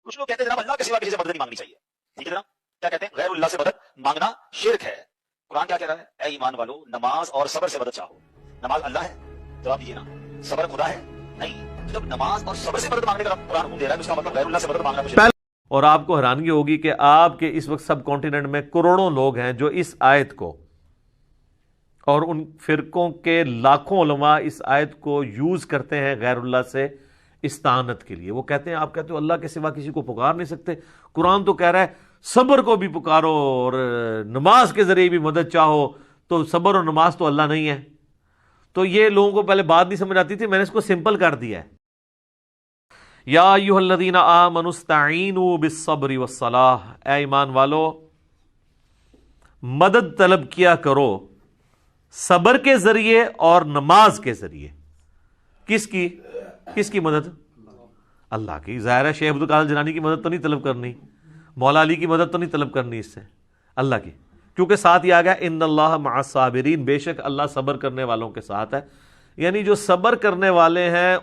کچھ لوگ کہتے ہیں جناب اللہ کے سوا کسی سے مدد نہیں مانگنی چاہیے، ٹھیک ہے جناب، کیا کہتے ہیں غیر اللہ سے مدد مانگنا شرک ہے۔ قرآن کیا کہہ رہا ہے؟ اے ایمان والو نماز اور صبر سے مدد چاہو۔ نماز اللہ ہے؟ جواب دیجیے نا۔ صبر خدا ہے؟ نہیں۔ جب نماز اور صبر سے مدد مانگنے کا قرآن حکم دے رہا ہے، اس کا مطلب غیر اللہ سے مدد مانگنا تو شرک ہے۔ اور آپ کو حیرانگی ہوگی کہ آپ کے اس وقت سب کانٹیننٹ میں کروڑوں لوگ ہیں جو اس آیت کو اور ان فرقوں کے لاکھوں علماء اس آیت کو یوز کرتے ہیں غیر اللہ سے استعانت کے لیے۔ وہ کہتے ہیں، آپ کہتے ہو اللہ کے سوا کسی کو پکار نہیں سکتے، قرآن تو کہہ رہا ہے صبر کو بھی پکارو اور نماز کے ذریعے بھی مدد چاہو، تو صبر اور نماز تو اللہ نہیں ہے۔ تو یہ لوگوں کو پہلے بات نہیں سمجھ آتی تھی، میں نے اس کو سمپل کر دیا ہے۔ یا ایھا الذین آمنوا استعینوا بالصبر والصلاۃ، اے ایمان والو مدد طلب کیا کرو صبر کے ذریعے اور نماز کے ذریعے۔ کس کی مدد؟ اللہ کی۔ ظاہر ہے شیخ عبد القادر جیلانی کی مدد تو نہیں طلب کرنی، مولا علی کی مدد تو نہیں طلب کرنی، اس سے اللہ کی، کیونکہ ساتھ ہی آ گیا ان اللہ مع الصابرین، بے شک اللہ صبر کرنے والوں کے ساتھ ہے۔ یعنی جو صبر کرنے والے ہیں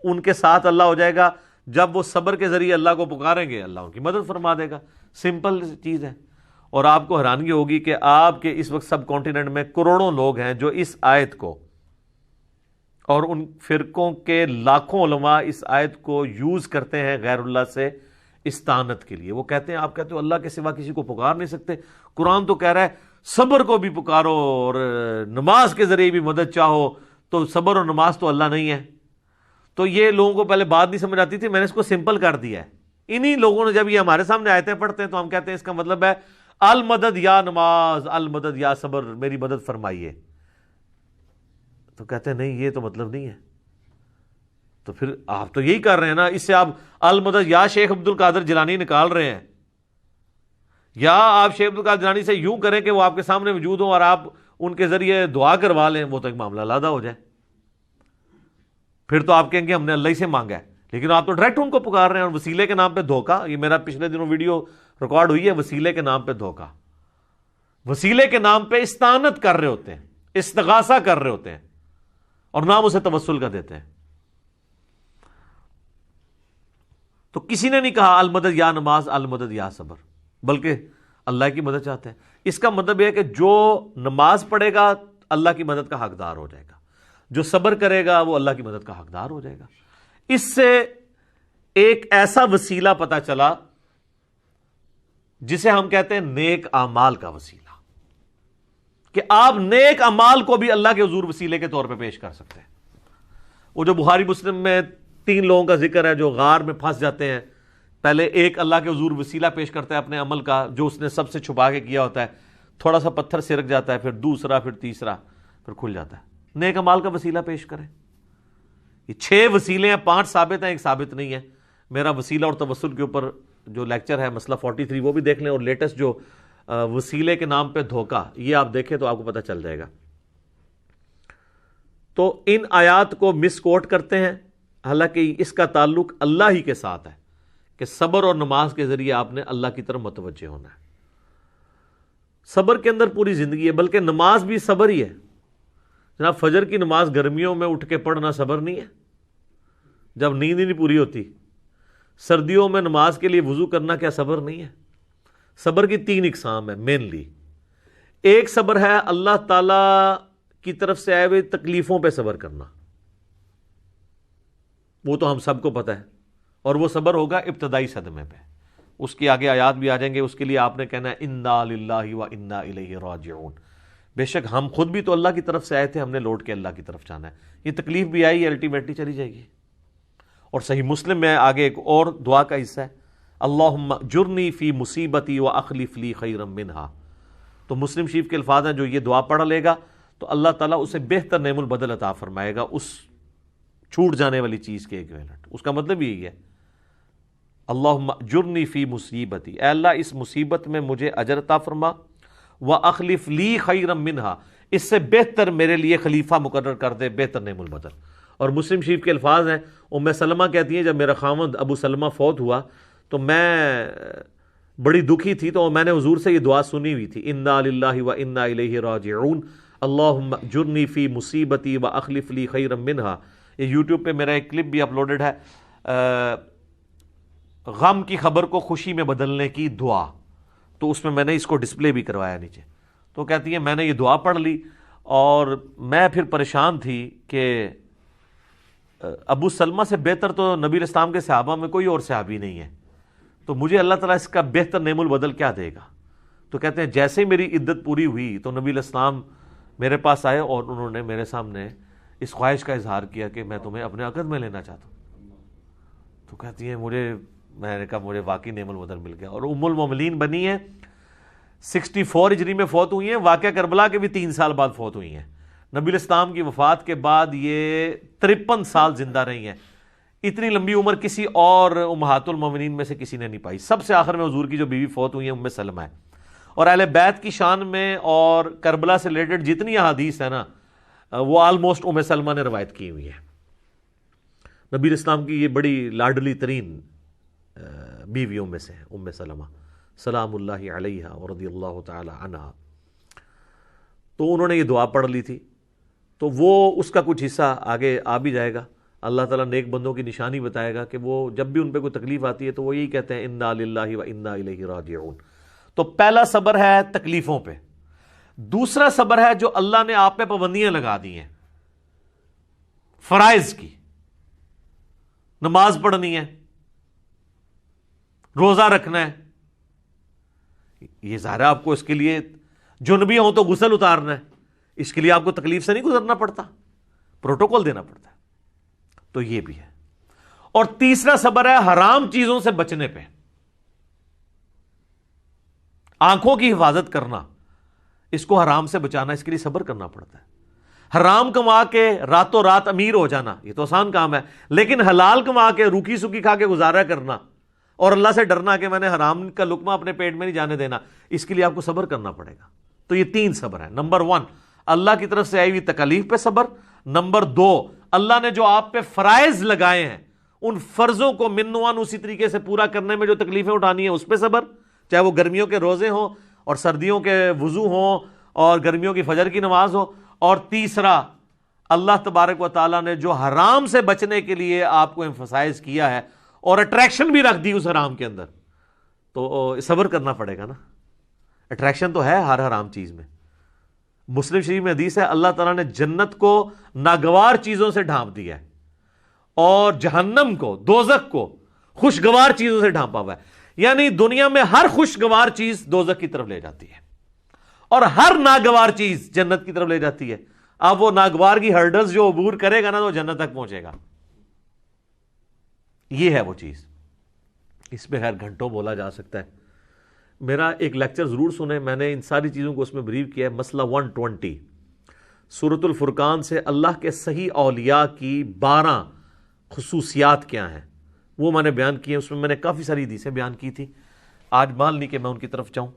ان کے ساتھ اللہ ہو جائے گا، جب وہ صبر کے ذریعے اللہ کو پکاریں گے اللہ ان کی مدد فرما دے گا۔ سمپل چیز ہے۔ اور آپ کو حیرانگی ہوگی کہ آپ کے اس وقت سب کانٹیننٹ میں کروڑوں لوگ ہیں جو اس آیت کو اور ان فرقوں کے لاکھوں علماء اس آیت کو یوز کرتے ہیں غیر اللہ سے استعانت کے لیے۔ وہ کہتے ہیں، آپ کہتے ہو اللہ کے سوا کسی کو پکار نہیں سکتے، قرآن تو کہہ رہا ہے صبر کو بھی پکارو اور نماز کے ذریعے بھی مدد چاہو، تو صبر اور نماز تو اللہ نہیں ہے۔ تو یہ لوگوں کو پہلے بات نہیں سمجھ آتی تھی، میں نے اس کو سمپل کر دیا ہے۔ انہی لوگوں نے جب یہ ہمارے سامنے آیتیں پڑھتے ہیں تو ہم کہتے ہیں اس کا مطلب ہے المدد یا نماز، المدد یا صبر، میری مدد فرمائیے۔ تو کہتے ہیں نہیں، یہ تو مطلب نہیں ہے۔ تو پھر آپ تو یہی کر رہے ہیں نا، اس سے آپ المدد یا شیخ عبد القادر جیلانی نکال رہے ہیں، یا آپ شیخ عبد القادر جیلانی سے یوں کریں کہ وہ آپ کے سامنے موجود ہوں اور آپ ان کے ذریعے دعا کروا لیں، وہ تو ایک معاملہ علیحدہ ہو جائے۔ پھر تو آپ کہیں گے ہم نے اللہ ہی سے مانگا ہے، لیکن آپ تو ڈائریکٹ ان کو پکار رہے ہیں، اور وسیلے کے نام پہ دھوکہ۔ یہ میرا پچھلے دنوں ویڈیو ریکارڈ ہوئی ہے، وسیلے کے نام پہ دھوکہ، وسیلے کے نام پہ استعانت کر رہے ہوتے ہیں، استغاثہ کر رہے ہوتے ہیں، اور نام اسے توسل کا دیتے ہیں۔ تو کسی نے نہیں کہا المدد یا نماز، المدد یا صبر، بلکہ اللہ کی مدد چاہتے ہیں۔ اس کا مطلب یہ ہے کہ جو نماز پڑھے گا اللہ کی مدد کا حقدار ہو جائے گا، جو صبر کرے گا وہ اللہ کی مدد کا حقدار ہو جائے گا۔ اس سے ایک ایسا وسیلہ پتہ چلا جسے ہم کہتے ہیں نیک اعمال کا وسیلہ، کہ آپ نیک اعمال کو بھی اللہ کے حضور وسیلے کے طور پہ پیش کر سکتے ہیں۔ وہ جو بخاری مسلم میں 3 لوگوں کا ذکر ہے جو غار میں پھنس جاتے ہیں، پہلے ایک اللہ کے حضور وسیلہ پیش کرتا ہے اپنے عمل کا جو اس نے سب سے چھپا کے کیا ہوتا ہے، تھوڑا سا پتھر سرک جاتا ہے، پھر دوسرا، پھر تیسرا، پھر کھل جاتا ہے۔ نیک اعمال کا وسیلہ پیش کریں۔ یہ 6 وسیلے ہیں، 5 ثابت ہیں، ایک ثابت نہیں ہے۔ میرا وسیلہ اور توسل کے اوپر جو لیکچر ہے مسئلہ 43 وہ بھی دیکھ لیں، اور لیٹسٹ جو وسیلے کے نام پہ دھوکہ، یہ آپ دیکھیں تو آپ کو پتہ چل جائے گا۔ تو ان آیات کو مس کوٹ کرتے ہیں، حالانکہ اس کا تعلق اللہ ہی کے ساتھ ہے کہ صبر اور نماز کے ذریعے آپ نے اللہ کی طرف متوجہ ہونا ہے۔ صبر کے اندر پوری زندگی ہے، بلکہ نماز بھی صبر ہی ہے۔ جناب فجر کی نماز گرمیوں میں اٹھ کے پڑھنا صبر نہیں ہے جب نیند ہی نہیں پوری ہوتی؟ سردیوں میں نماز کے لیے وضو کرنا کیا صبر نہیں ہے؟ صبر کی 3 اقسام ہے مینلی۔ ایک صبر ہے اللہ تعالی کی طرف سے آئے ہوئے تکلیفوں پہ صبر کرنا، وہ تو ہم سب کو پتہ ہے، اور وہ صبر ہوگا ابتدائی صدمے پہ۔ اس کی آگے آیات بھی آ جائیں گے، اس کے لیے آپ نے کہنا ہے انا للہ و انا الیہ راجعون، بے شک ہم خود بھی تو اللہ کی طرف سے آئے تھے، ہم نے لوٹ کے اللہ کی طرف جانا ہے۔ یہ تکلیف بھی آئی، الٹیمیٹلی چلی جائے گی۔ اور صحیح مسلم میں آگے ایک اور دعا کا حصہ ہے، اللہم جرنی فی مصیبتی واخلف لی خیرا منہا۔ تو مسلم شریف کے الفاظ ہیں، جو یہ دعا پڑھ لے گا تو اللہ تعالیٰ اسے بہتر نعم البدل عطا فرمائے گا اس چھوٹ جانے والی چیز کے ایکویلنٹ۔ اس کا مطلب یہی ہے، اللہم جرنی فی مصیبتی، اے اللہ اس مصیبت میں مجھے اجر عطا فرما، واخلف لی خیرا منہا، اس سے بہتر میرے لیے خلیفہ مقرر کر دے، بہتر نعم البدل۔ اور مسلم شریف کے الفاظ ہیں، ام سلمہ کہتی ہیں جب میرا خاوند ابو سلمہ فوت ہوا تو میں بڑی دکھی تھی، تو میں نے حضور سے یہ دعا سنی ہوئی تھی، انا للہ و انا الیہ راجعون، اللہم جرنی فی مصیبتی واخلف لی خیرا منہا۔ یہ یوٹیوب پہ میرا ایک کلپ بھی اپلوڈڈ ہے، غم کی خبر کو خوشی میں بدلنے کی دعا، تو اس میں میں نے اس کو ڈسپلے بھی کروایا نیچے. تو کہتی ہیں میں نے یہ دعا پڑھ لی اور میں پھر پریشان تھی کہ ابو سلمہ سے بہتر تو نبی اسلام کے صحابہ میں کوئی اور صحابی نہیں ہے، تو مجھے اللہ تعالیٰ اس کا بہتر نعم البدل کیا دے گا؟ تو کہتے ہیں جیسے ہی میری عدت پوری ہوئی تو نبی الاسلام میرے پاس آئے اور انہوں نے میرے سامنے اس خواہش کا اظہار کیا کہ میں تمہیں اپنے عقد میں لینا چاہتا ہوں. تو کہتی ہیں میں نے کہا مجھے واقعی نعم البدل مل گیا. اور ام المومنین بنی ہیں 64 ہجری میں فوت ہوئی ہیں، واقعہ کربلا کے بھی 3 سال بعد فوت ہوئی ہیں. نبی الاسلام کی وفات کے بعد یہ 53 سال زندہ رہی ہیں. اتنی لمبی عمر کسی اور امہات المومنین میں سے کسی نے نہیں پائی. سب سے آخر میں حضور کی جو بیوی فوت ہوئی ہیں ام سلمہ ہے. اور اہل بیت کی شان میں اور کربلا سے ریلیٹڈ جتنی احادیث ہے نا وہ آلموسٹ ام سلمہ نے روایت کی ہوئی ہے. نبی اسلام کی یہ بڑی لاڈلی ترین بیویوں میں سے ہے ام سلمہ سلام اللہ علیہا ورضی اللہ تعالی عنہا. تو انہوں نے یہ دعا پڑھ لی تھی، تو وہ اس کا کچھ حصہ آگے آ بھی جائے گا. اللہ تعالیٰ نیک بندوں کی نشانی بتائے گا کہ وہ جب بھی ان پہ کوئی تکلیف آتی ہے تو وہ یہی کہتے ہیں انا للہ و انا الیہ راجعون. تو پہلا صبر ہے تکلیفوں پہ. دوسرا صبر ہے جو اللہ نے آپ پہ پابندیاں لگا دی ہیں فرائض کی. نماز پڑھنی ہے، روزہ رکھنا ہے، یہ ظاہر ہے آپ کو اس کے لیے جنبی ہوں تو غسل اتارنا ہے، اس کے لیے آپ کو تکلیف سے نہیں گزرنا پڑتا، پروٹوکول دینا پڑتا ہے. تو یہ بھی ہے. اور تیسرا صبر ہے حرام چیزوں سے بچنے پہ. آنکھوں کی حفاظت کرنا، اس کو حرام سے بچانا، اس کے لیے صبر کرنا پڑتا ہے. حرام کما کے راتوں رات امیر ہو جانا یہ تو آسان کام ہے، لیکن حلال کما کے روکھی سکی کھا کے گزارا کرنا اور اللہ سے ڈرنا کہ میں نے حرام کا لقمہ اپنے پیٹ میں نہیں جانے دینا، اس کے لیے آپ کو صبر کرنا پڑے گا. تو یہ 3 صبر ہے. نمبر 1 اللہ کی طرف سے آئی ہوئی تکالیف پہ صبر. نمبر 2 اللہ نے جو آپ پہ فرائض لگائے ہیں ان فرضوں کو منوان اسی طریقے سے پورا کرنے میں جو تکلیفیں اٹھانی ہیں اس پہ صبر، چاہے وہ گرمیوں کے روزے ہوں اور سردیوں کے وضو ہوں اور گرمیوں کی فجر کی نماز ہو. اور تیسرا اللہ تبارک و تعالیٰ نے جو حرام سے بچنے کے لیے آپ کو ایمفسائز کیا ہے اور اٹریکشن بھی رکھ دی اس حرام کے اندر، تو صبر کرنا پڑے گا نا. اٹریکشن تو ہے ہر حرام چیز میں. مسلم شریف میں حدیث ہے اللہ تعالیٰ نے جنت کو ناگوار چیزوں سے ڈھانپ دیا ہے اور جہنم کو دوزخ کو خوشگوار چیزوں سے ڈھانپا ہوا ہے. یعنی دنیا میں ہر خوشگوار چیز دوزخ کی طرف لے جاتی ہے اور ہر ناگوار چیز جنت کی طرف لے جاتی ہے. اب وہ ناگوار کی ہرڈلز جو عبور کرے گا نا تو جنت تک پہنچے گا. یہ ہے وہ چیز. اس پہ خیر گھنٹوں بولا جا سکتا ہے. میرا ایک لیکچر ضرور سنیں، میں نے ان ساری چیزوں کو اس میں بریف کیا ہے. مسئلہ 120 سورۃ الفرقان سے اللہ کے صحیح اولیاء کی 12 خصوصیات کیا ہیں وہ میں نے بیان کی ہیں. اس میں میں نے کافی ساری حدیثیں بیان کی تھی. آج مان لی کہ میں ان کی طرف جاؤں.